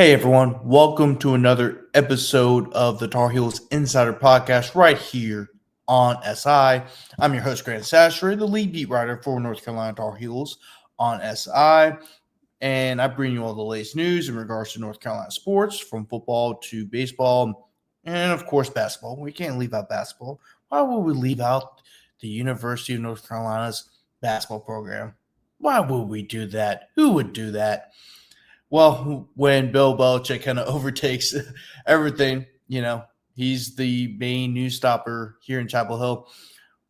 Hey everyone, welcome to another episode of the Tar Heels Insider Podcast right here on SI. I'm your host, Grant Chachere, the lead beat writer for North Carolina Tar Heels on SI. And I bring you all the latest news in regards to North Carolina sports, from football to baseball, and of course, basketball. We can't leave out basketball. Why would we leave out the University of North Carolina's basketball program? Why would we do that? Who would do that? Well, when Bill Belichick kind of overtakes everything, he's the main news stopper here in Chapel Hill.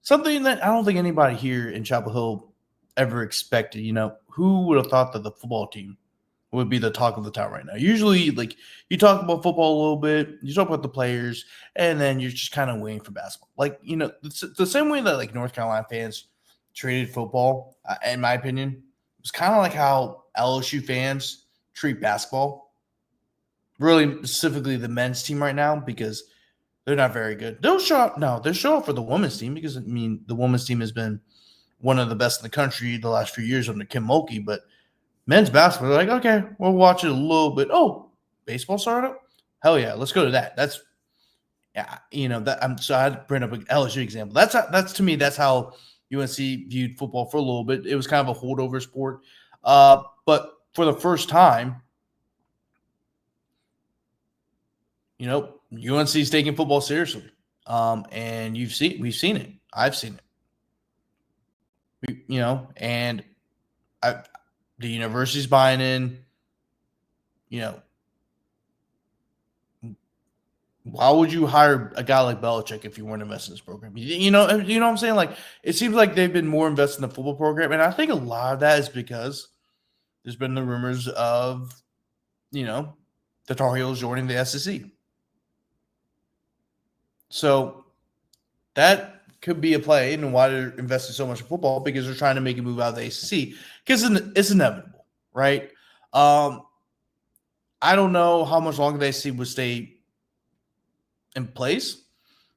Something that I don't think anybody here in Chapel Hill ever expected. Who would have thought that the football team would be the talk of the town right now? Usually, like, you talk about football a little bit, you talk about the players, and then you're just kind of waiting for basketball. Like, it's the same way that like North Carolina fans treated football, in my opinion, was kind of like how LSU fans treat basketball, really specifically the men's team right now, because they're not very good. They'll show up. No, they'll show up for the women's team because, the women's team has been one of the best in the country the last few years under Kim Mulkey. But men's basketball, they're like, okay, we'll watch it a little bit. Oh, baseball started up? Hell yeah, let's go to that. That's, yeah, so I had to bring up an LSU example. That's to me, that's how UNC viewed football for a little bit. It was kind of a holdover sport. But for the first time, UNC is taking football seriously. And we've seen it. I've seen it. And the university's buying in. Why would you hire a guy like Belichick if you weren't invested in this program? You know what I'm saying? Like, it seems like they've been more invested in the football program, and I think a lot of that is because there's been the rumors of, the Tar Heels joining the SEC. So that could be a play in why they're investing so much in football, because they're trying to make a move out of the ACC, because it's inevitable, right? I don't know how much longer the ACC would stay in place,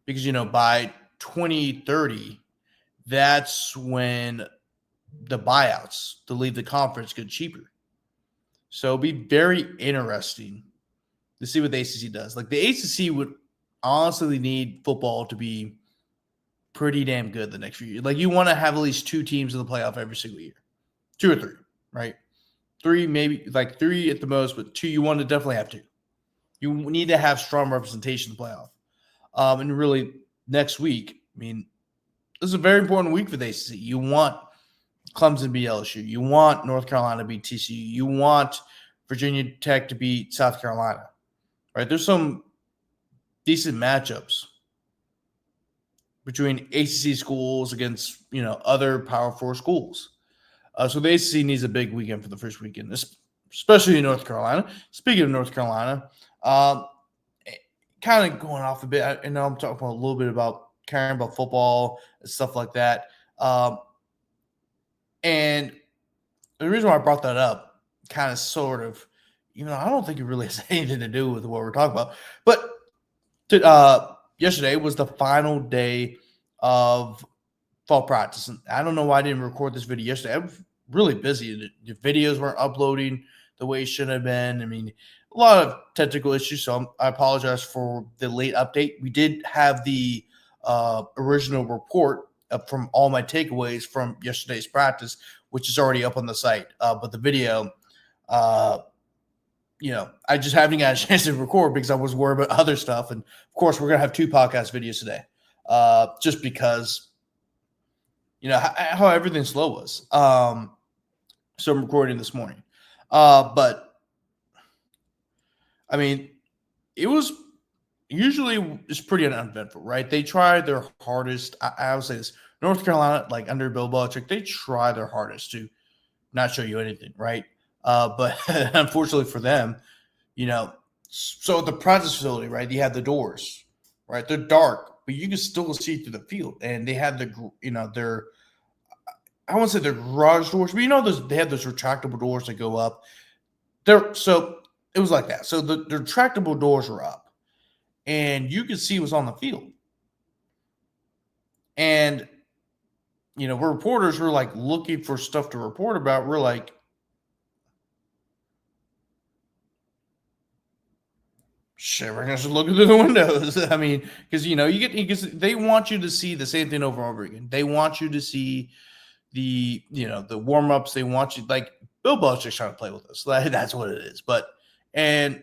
because, by 2030, that's when the buyouts to leave the conference get cheaper. So it'll be very interesting to see what the ACC does. Like, the ACC would honestly need football to be pretty damn good the next few years. Like, you want to have at least two teams in the playoff every single year. 2 or 3, right? 3, maybe, like 3 at the most, but 2, you want to definitely have 2. You need to have strong representation in the playoff. And really, next week, this is a very important week for the ACC. You want Clemson to beat LSU. You want North Carolina to beat TCU. You want Virginia Tech to beat South Carolina, right? There's some decent matchups between ACC schools against, other Power 4 schools. So the ACC needs a big weekend for the first weekend, especially in North Carolina. Speaking of North Carolina, kind of going off a bit, I know I'm talking a little bit about caring about football and stuff like that. And the reason why I brought that up, kind of sort of, I don't think it really has anything to do with what we're talking about. But yesterday was the final day of fall practice. And I don't know why I didn't record this video yesterday. I was really busy. The videos weren't uploading the way it should have been. A lot of technical issues, so I apologize for the late update. We did have the original report from all my takeaways from yesterday's practice, which is already up on the site. But the video, I just haven't got a chance to record because I was worried about other stuff. And, of course, we're going to have 2 podcast videos today, just because, how everything slow was. So I'm recording this morning. But, it was usually it's pretty uneventful, right? They try their hardest. I would say this. North Carolina, like under Bill Belichick, they try their hardest to not show you anything, right? But unfortunately for them, so at the practice facility, right, you have the doors, right? They're dark, but you can still see through the field. And they have their, I won't say their garage doors, but they have those retractable doors that go up. So it was like that. So the retractable doors were up, and you could see what's on the field. And, we're reporters were like looking for stuff to report about. We're like, Everyone's just looking through the windows. I mean, because because they want you to see the same thing over and over again. They want you to see the warm ups. They want you like Bill Belichick's trying to play with us. That's what it is. And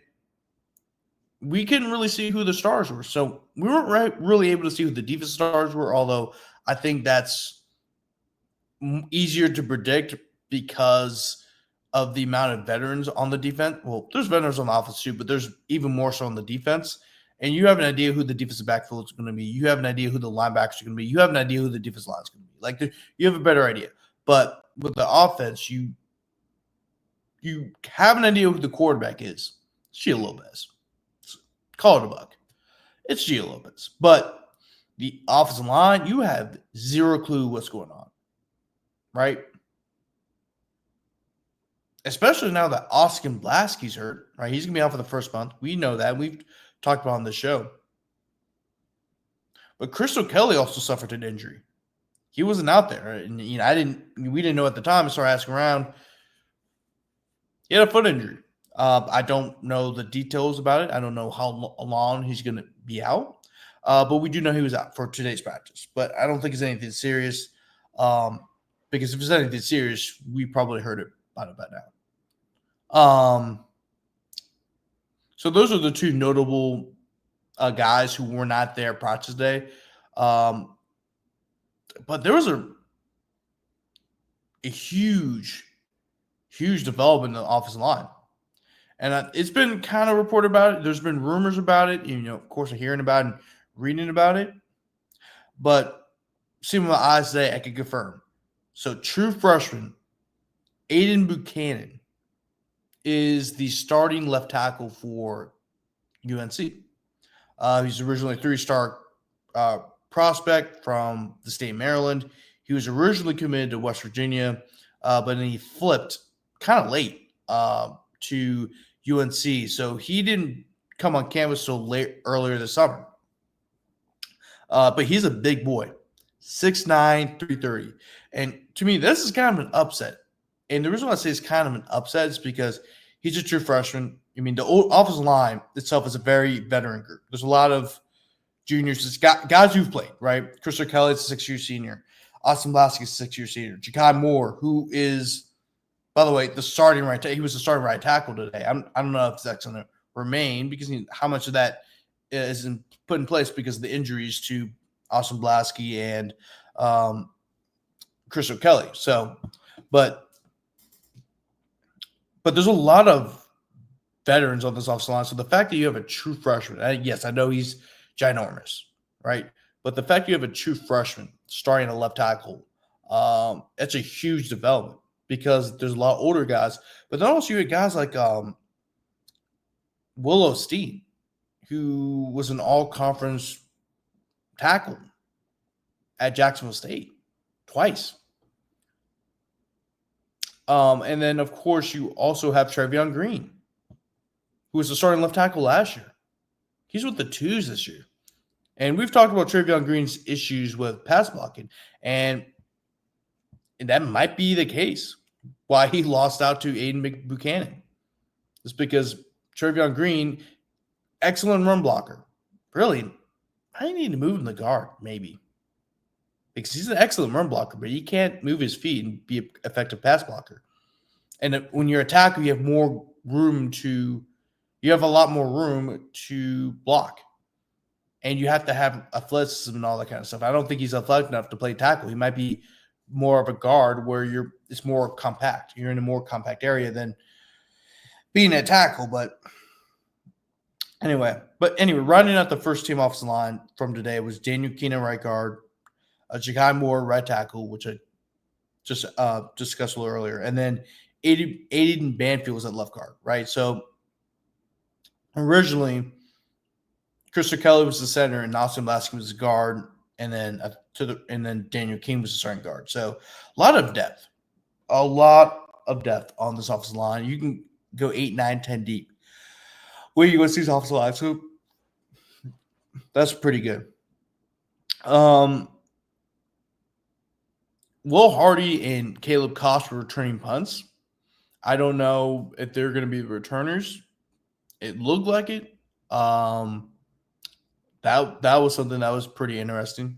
we couldn't really see who the stars were, so we weren't really able to see who the defensive stars were. Although I think that's easier to predict because of the amount of veterans on the defense. Well, there's veterans on the offense too, but there's even more so on the defense. And you have an idea who the defensive backfield is going to be. You have an idea who the linebackers are going to be. You have an idea who the defensive line is going to be. Like you have a better idea. But with the offense, you have an idea who the quarterback is. It's Gio Lopez. Call it a buck. It's Gio Lopez. But the offensive line, you have zero clue what's going on. Right? Especially now that Oscar Blasky's hurt, right? He's going to be out for the first month. We know that. We've talked about on the show. But Crystal Kelly also suffered an injury. He wasn't out there. And, we didn't know at the time. I started asking around. He had a foot injury. I don't know the details about it. I don't know how long he's going to be out. But we do know he was out for today's practice. But I don't think it's anything serious. Because if it's anything serious, we probably heard about it by now. So those are the two notable guys who were not there practice day. But there was a huge development in the offensive line. And it's been kind of reported about it. There's been rumors about it. Of course, I'm hearing about it and reading about it. But seeing with my eyes today, I can confirm. So true freshman, Aiden Buchanan, is the starting left tackle for UNC. He's originally a 3-star prospect from the state of Maryland. He was originally committed to West Virginia, but then he flipped kind of late to UNC. So he didn't come on campus till earlier this summer. But he's a big boy, 6'9", 330. And to me, this is kind of an upset. And the reason why I say it's kind of an upset is because he's a true freshman. I mean, the offensive line itself is a very veteran group. There's a lot of juniors, guys who've played, right? Crystal Kelly is a 6-year senior. Austin Blasky is a 6-year senior. Ja'Kai Moore, who is, by the way, he was the starting right tackle today. I don't know if that's going to remain because how much of that is put in place because of the injuries to Austin Blasky and Crystal Kelly. So, but there's a lot of veterans on this offensive line. So the fact that you have a true freshman, yes, I know he's ginormous, right? But the fact you have a true freshman starting a left tackle, it's a huge development because there's a lot of older guys. But then also you had guys like Willow Steen, who was an all-conference tackle at Jacksonville State twice. And then, of course, you also have Trevion Green, who was the starting left tackle last year. He's with the twos this year. And we've talked about Trevion Green's issues with pass blocking, and that might be the case why he lost out to Aiden Buchanan. It's because Trevion Green, excellent run blocker. Really, I need to move in the guard, maybe. Because he's an excellent run blocker, but he can't move his feet and be an effective pass blocker. And when you're a tackle, you have a lot more room to block. And you have to have athleticism and all that kind of stuff. I don't think he's athletic enough to play tackle. He might be more of a guard where it's more compact. You're in a more compact area than being a tackle. But anyway, rounding out the first team offensive line from today was Daniel Keenan, right guard, Ja'Kai Moore, right tackle, which I just discussed a little earlier, and then Aiden Banfield was at left guard, right? So originally, Crystal Kelly was the center, and Austin Blasky was the guard, and then Daniel King was the starting guard. So a lot of depth on this offensive line. You can go 8, 9, 10 deep. Where you go see this offensive line, so that's pretty good. Will Hardy and Caleb Koss were returning punts. I don't know if they're going to be the returners. It looked like it. Um, that was something that was pretty interesting.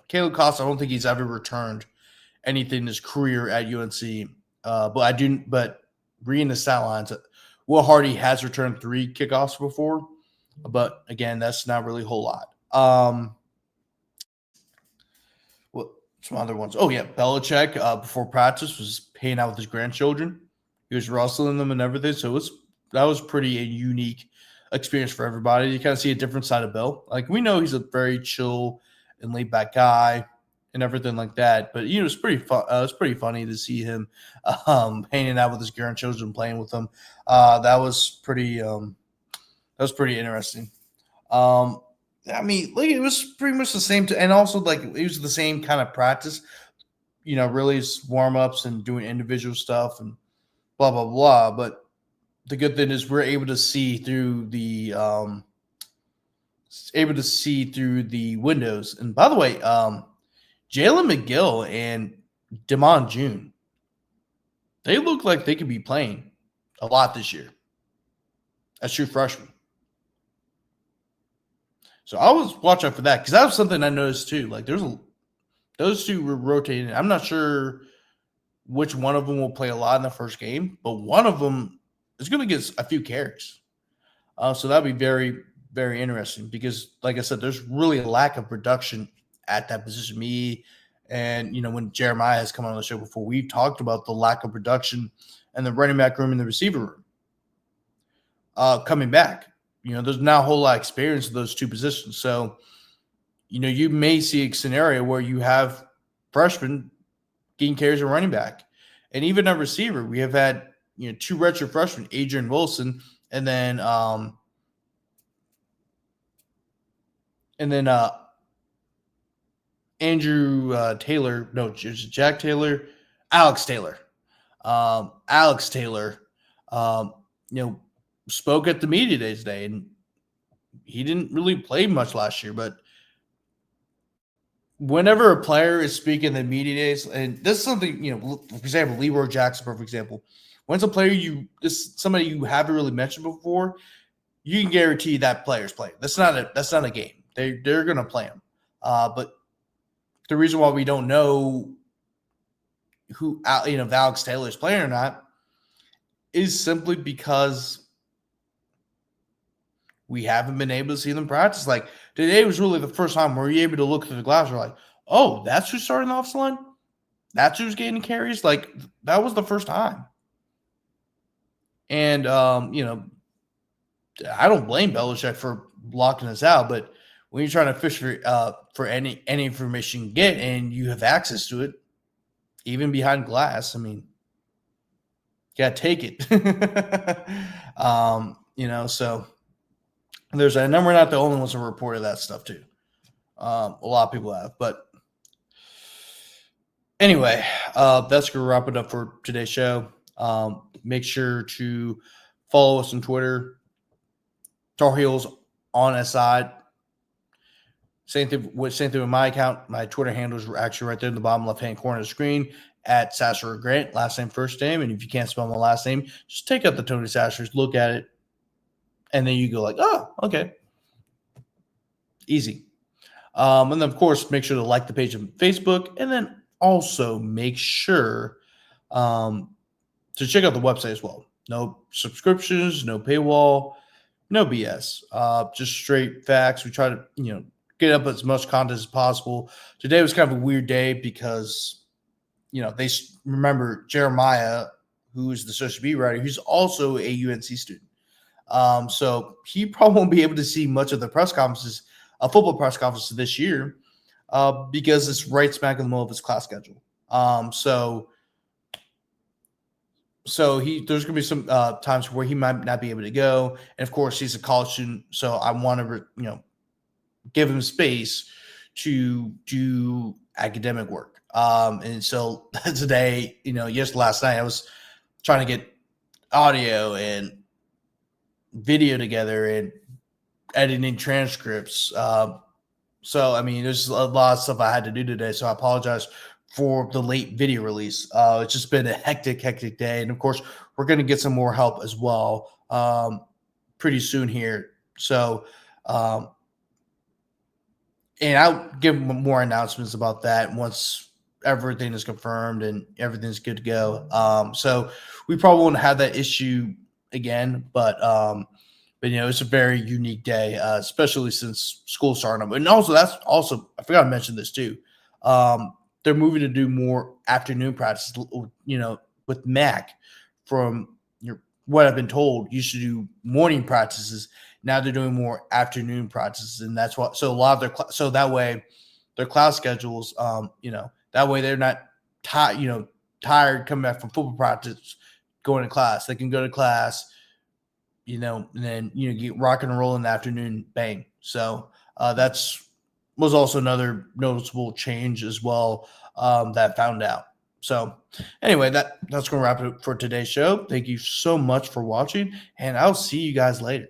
Caleb Costa, I don't think he's ever returned anything in his career at UNC. But reading the stat lines, Will Hardy has returned 3 kickoffs before, but again, that's not really a whole lot. What some other ones? Oh yeah, Belichick before practice was hanging out with his grandchildren. He was wrestling them and everything. So that was pretty a unique experience for everybody. You kind of see a different side of Bill. Like we know he's a very chill and laid back guy and everything like that. But it's pretty fun. It's pretty funny to see him hanging out with his grandchildren, playing with them. That was pretty. That was pretty interesting. Um, I mean, like it was pretty much the same, and also like it was the same kind of practice. Really warm ups and doing individual stuff and blah blah blah. But the good thing is we're able to see through the windows. And by the way, Jalen McGill and Demond June, they look like they could be playing a lot this year as true freshmen. So I was watching for that because that was something I noticed too. Like those two were rotating. I'm not sure which one of them will play a lot in the first game, but one of them is going to get a few carries. So that'd be very, very interesting because, like I said, there's really a lack of production at that position. Me and, when Jeremiah has come on the show before, we've talked about the lack of production and the running back room and the receiver room coming back. There's not a whole lot of experience in those two positions. So, you may see a scenario where you have freshmen getting carries a running back. And even a receiver, we have had, 2 redshirt freshmen, Adrian Wilson, and then Andrew Taylor, no, Jack Taylor, Alex Taylor. Alex Taylor, spoke at the media day today, and he didn't really play much last year. But whenever a player is speaking at the media days, and this is something, for example, Leroy Jackson, for example, when it's a player somebody you haven't really mentioned before, you can guarantee that player's playing. That's not a game. They're going to play him. But the reason why we don't know who if Alex Taylor is playing or not is simply because we haven't been able to see them practice. Like today was really the first time where you're able to look through the glass. We're like, oh, that's who's starting off the line. That's who's getting carries. Like that was the first time. And I don't blame Belichick for blocking us out, but when you're trying to fish for any information you get and you have access to it, even behind glass, I mean, you gotta take it. So there's that. And then we're not the only ones who reported that stuff too. A lot of people have, but anyway, that's gonna wrap it up for today's show. Make sure to follow us on Twitter, Tar Heels on SI. Same thing with my account. My Twitter handles are actually right there in the bottom left-hand corner of the screen at Chachere Grant, last name, first name. And if you can't spell my last name, just take out the Tony Chachers, look at it, and then you go like, oh, okay. Easy. And then, of course, make sure to like the page on Facebook, and then also make sure to check out the website as well. No subscriptions, no paywall, no BS. Just straight facts. We try to, get up as much content as possible. Today was kind of a weird day because, they remember Jeremiah, who is the social media writer, who's also a UNC student. So he probably won't be able to see much of the press conferences, football press conferences this year, because it's right smack in the middle of his class schedule. So there's going to be some times where he might not be able to go. And of course, he's a college student. So I want to, give him space to do academic work. And so today, last night I was trying to get audio and video together and editing transcripts. So, I mean, there's a lot of stuff I had to do today. So I apologize for the late video release. It's just been a hectic day. And of course, we're going to get some more help as well pretty soon here So, and I'll give more announcements about that once everything is confirmed and everything's good to go. So we probably won't have that issue again, but it's a very unique day, especially since school started. And also, that's also I forgot to mention this too. They're moving to do more afternoon practice. With Mac, from what I've been told, used to do morning practices. Now they're doing more afternoon practices, and that's what. So a lot of so that way, their class schedules, that way they're not tired coming back from football practice, going to class. They can go to class, and then get rock and roll in the afternoon, bang. So that's was also another noticeable change as well, that I found out. So anyway, that's going to wrap it up for today's show. Thank you so much for watching, and I'll see you guys later.